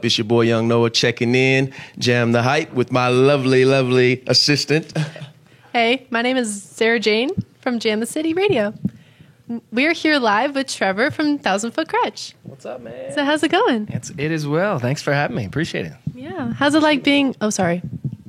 It's your boy Young Noah checking in, Jam the Hype with my lovely, lovely assistant. Hey, my name is Sarah Jane from Jam the City Radio. We're here live with Trevor from Thousand Foot Krutch. What's up, man? So how's it going? It is well. Thanks for having me. Appreciate it. Yeah. How's it like being... Oh, sorry.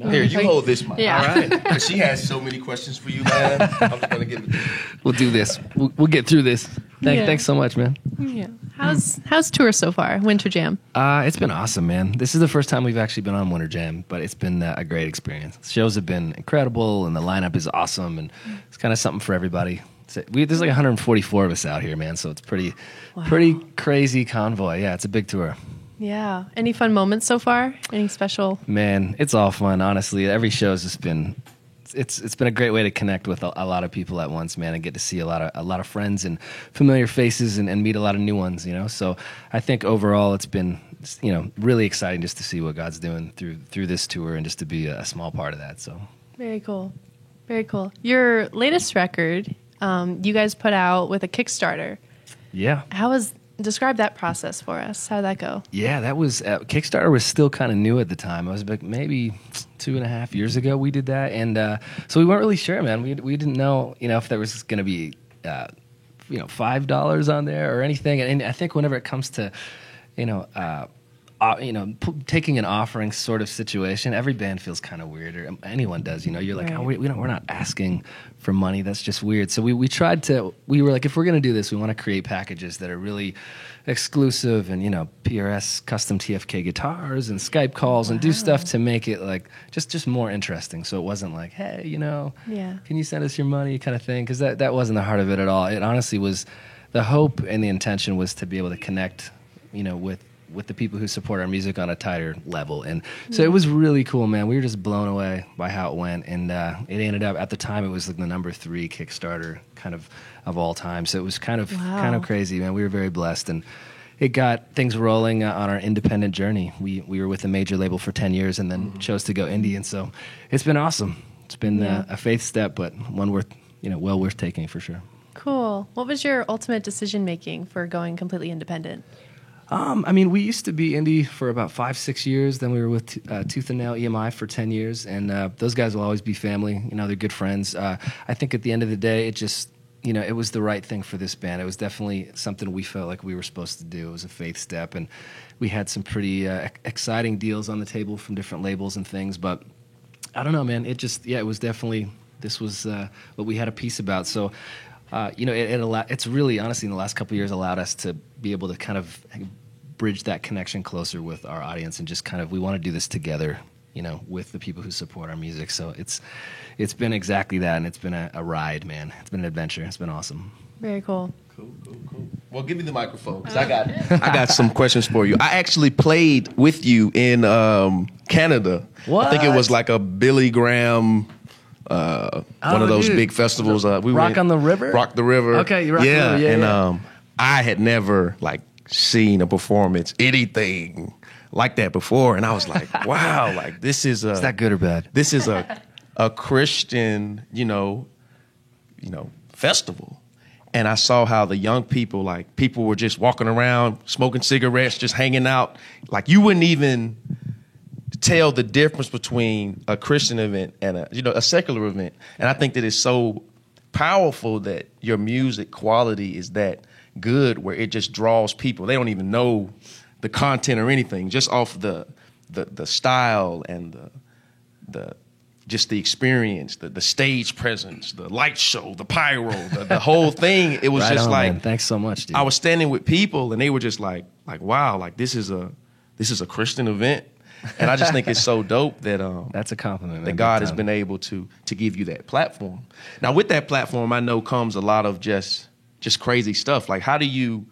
Here, you hold this mic. Yeah. All right. 'Cause she has so many questions for you, man. I'm just going to give it to you. We'll do this. We'll get through this. Yeah. Thanks so much, man. Yeah. How's tour so far? Winter Jam. It's been awesome, man. This is the first time we've actually been on Winter Jam, but it's been a great experience. Shows have been incredible, and the lineup is awesome, and it's kind of something for everybody. There's like 144 of us out here, man, so it's pretty crazy convoy. Yeah, it's a big tour. Yeah. Any fun moments so far? Any special? Man, it's all fun, honestly. Every show's just been... It's been a great way to connect with a lot of people at once, man, and get to see a lot of friends and familiar faces and meet a lot of new ones, you know. So I think overall it's been, you know, really exciting just to see what God's doing through this tour and just to be a small part of that. So Very cool. Very cool. Your latest record, you guys put out with a Kickstarter. yeah. Describe that process for us. How did that go? Yeah, that was Kickstarter was still kind of new at the time. It was like maybe 2.5 years ago we did that, and so we weren't really sure, man. We didn't know, you know, if there was going to be, $5 on there or anything. And I think whenever it comes to, taking an offering sort of situation, every band feels kind of weird, or anyone does. You know, you're like, Right. oh, we're not asking for money. That's just weird. So we were like, if we're going to do this, we want to create packages that are really exclusive and, you know, PRS custom TFK guitars and Skype calls and do stuff to make it like just more interesting. So it wasn't like, hey, you know, can you send us your money kind of thing? Because that wasn't the heart of it at all. It honestly was, the hope and the intention was to be able to connect, you know, with the people who support our music on a tighter level. And so it was really cool, man. We were just blown away by how it went. And it ended up, at the time, it was like the number 3 Kickstarter kind of all time. So it was kind of crazy, man. We were very blessed. And it got things rolling on our independent journey. We were with a major label for 10 years and then chose to go indie. And so it's been awesome. It's been a faith step, but one well worth taking for sure. Cool. What was your ultimate decision making for going completely independent? We used to be indie for about 5-6 years. Then we were with Tooth and Nail EMI for 10 years. And those guys will always be family. You know, they're good friends. I think at the end of the day, it just, you know, it was the right thing for this band. It was definitely something we felt like we were supposed to do. It was a faith step. And we had some pretty exciting deals on the table from different labels and things. But I don't know, man. It was definitely, this was what we had a piece about. So, it's really, honestly, in the last couple of years allowed us to be able to kind of bridge that connection closer with our audience and just kind of, we want to do this together, you know, with the people who support our music. So it's been exactly that, and it's been a ride, man. It's been an adventure. It's been awesome. Very cool. Cool. Well, give me the microphone, because I got some questions for you. I actually played with you in Canada. What? I think it was like a Billy Graham... one of those big festivals. We Rock on the River? Rock the River. Okay, you Rock the River. Yeah, and I had never seen a performance, anything like that before, and I was like, wow, like this is Is that good or bad? This is a Christian, festival. And I saw how the young people, people were just walking around, smoking cigarettes, just hanging out. Like, you wouldn't even tell the difference between a Christian event and a secular event. And I think that it's so powerful that your music quality is that good, where it just draws people. They don't even know the content or anything, just off the style and the just the experience, the stage presence, the light show, the pyro, the whole thing. It was right just on, like, man. Thanks so much, dude. I was standing with people and they were just like, wow, like this is a Christian event. And I just think it's so dope that that's a compliment, man. That God has been able to give you that platform. Now, with that platform, I know comes a lot of just crazy stuff. Like, how do you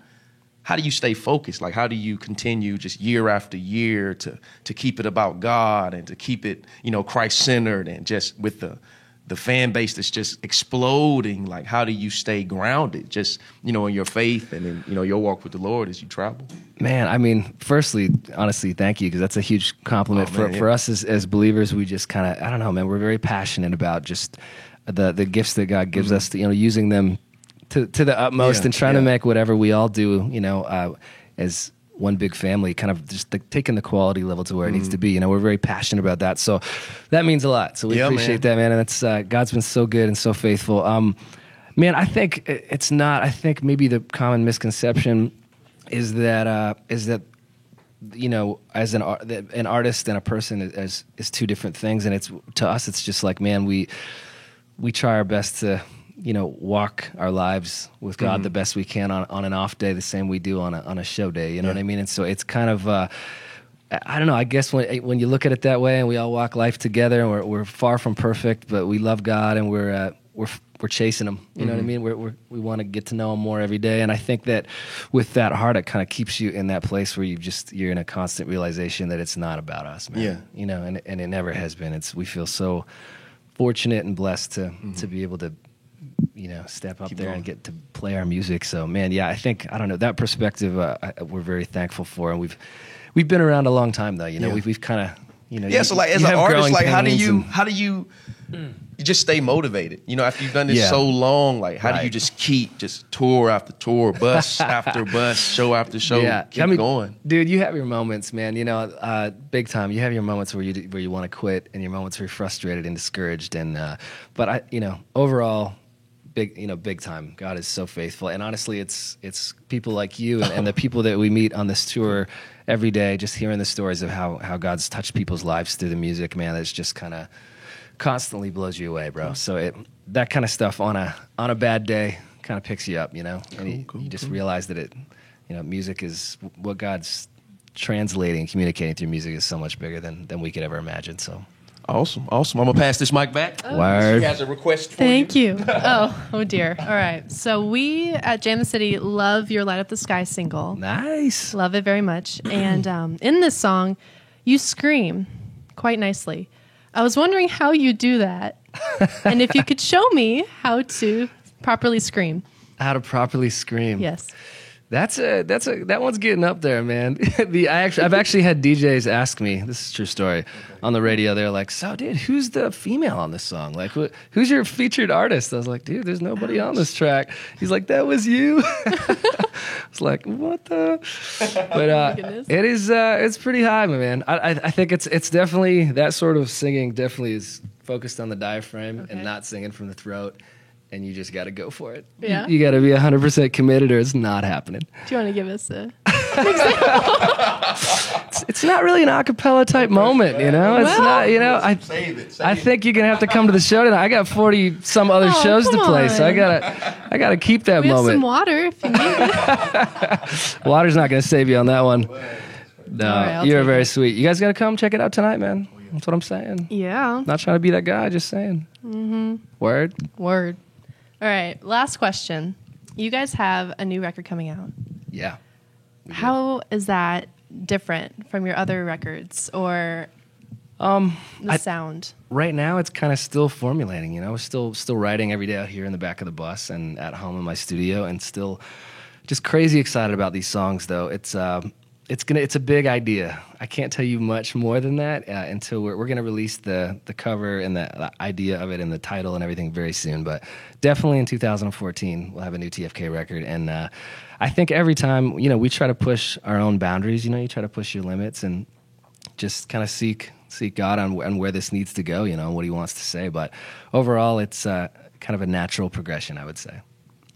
stay focused? Like, how do you continue just year after year to keep it about God and to keep it, Christ-centered, and just with the fan base that's just exploding? Like, how do you stay grounded just, in your faith and in, your walk with the Lord as you travel? Man, I mean, firstly, honestly, thank you, because that's a huge compliment for us as believers. We just kind of, I don't know, man, we're very passionate about just the gifts that God gives us, using them to the utmost and trying to make whatever we all do, as one big family, kind of just taking the quality level to where it needs to be. We're very passionate about that, so that means a lot. So we appreciate that, man. And it's God's been so good and so faithful. Man, I think it's not. I think maybe the common misconception is that as an artist and a person is two different things, and it's to us it's just like, man, we try our best to walk our lives with God the best we can on an off day, the same we do on a show day. You know what I mean? And so it's kind of I don't know. I guess when you look at it that way, and we all walk life together, and we're far from perfect, but we love God, and we're chasing Him. You know what I mean? We want to get to know Him more every day, and I think that with that heart, it kind of keeps you in that place where you're in a constant realization that it's not about us, man. Yeah. And it never has been. We feel so fortunate and blessed to be able to step up there and get to play our music. So, man, I think I don't know, that perspective we're very thankful for, and we've been around a long time though. We've kind of so like as an artist, like how do you just stay motivated? After you've done this so long, like how do you just keep tour after tour, bus after bus, show after show, keep going? Dude, you have your moments, man. Big time. You have your moments where you want to quit, and your moments where you're frustrated and discouraged. And but overall, big time. God is so faithful, and honestly, it's people like you and the people that we meet on this tour every day, just hearing the stories of how God's touched people's lives through the music, man. That's just kind of constantly blows you away, bro. So that kind of stuff on a bad day kind of picks you up, and you just realize that music is what God's translating, communicating through music is so much bigger than we could ever imagine. So. Awesome. I'm going to pass this mic back. Word. She has a request for Thank you. Oh dear. All right. So we at Jam the City love your Light Up the Sky single. Nice. Love it very much. And in this song, you scream quite nicely. I was wondering how you do that, and if you could show me how to properly scream. How to properly scream. Yes. That one's getting up there, man. I've actually had DJs ask me, this is a true story, on the radio. They're like, "So, dude, who's the female on this song? Like, who's your featured artist?" I was like, "Dude, there's nobody on this track." He's like, "That was you." I was like, "What the?" But it is it's pretty high, my man. I think it's definitely that sort of singing. Definitely is focused on the diaphragm and not singing from the throat. And you just got to go for it. Yeah. You got to be 100% committed, or it's not happening. Do you want to give us an example? It's not really an a cappella type moment, It's not, Save it. I think you're gonna have to come to the show tonight. I got 40 some other shows to play, so I gotta keep that We have moment. some water if you need it. Water's not gonna save you on that one. No, right, you're very sweet. You guys gotta come check it out tonight, man. That's what I'm saying. Yeah. Not trying to be that guy, just saying. Word. All right, last question. You guys have a new record coming out. Yeah. How is that different from your other records or the sound? Right now, it's kind of still formulating. Still writing every day out here in the back of the bus and at home in my studio, and still just crazy excited about these songs. Though it's a big idea. I can't tell you much more than that until we're gonna release the cover and the idea of it and the title and everything very soon. But definitely in 2014 we'll have a new TFK record, and I think every time we try to push our own boundaries. You try to push your limits and just kind of seek God on where this needs to go. And what He wants to say. But overall, it's kind of a natural progression, I would say.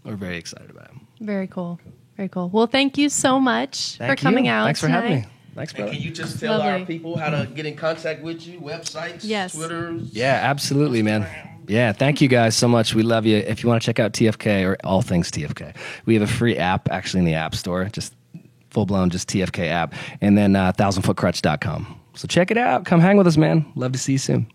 We're very excited about it. Very cool. Very cool. Well, thank you so much for coming out. Thanks for tonight. having me. Thanks, brother. Can you just tell Lovely. our people how to get in contact with you? Websites, Yes. Twitter? Yeah, absolutely, man. Yeah, thank you guys so much. We love you. If you want to check out TFK or all things TFK, we have a free app actually in the App Store, just full-blown just TFK app, and then 1000footcrutch.com. So check it out. Come hang with us, man. Love to see you soon.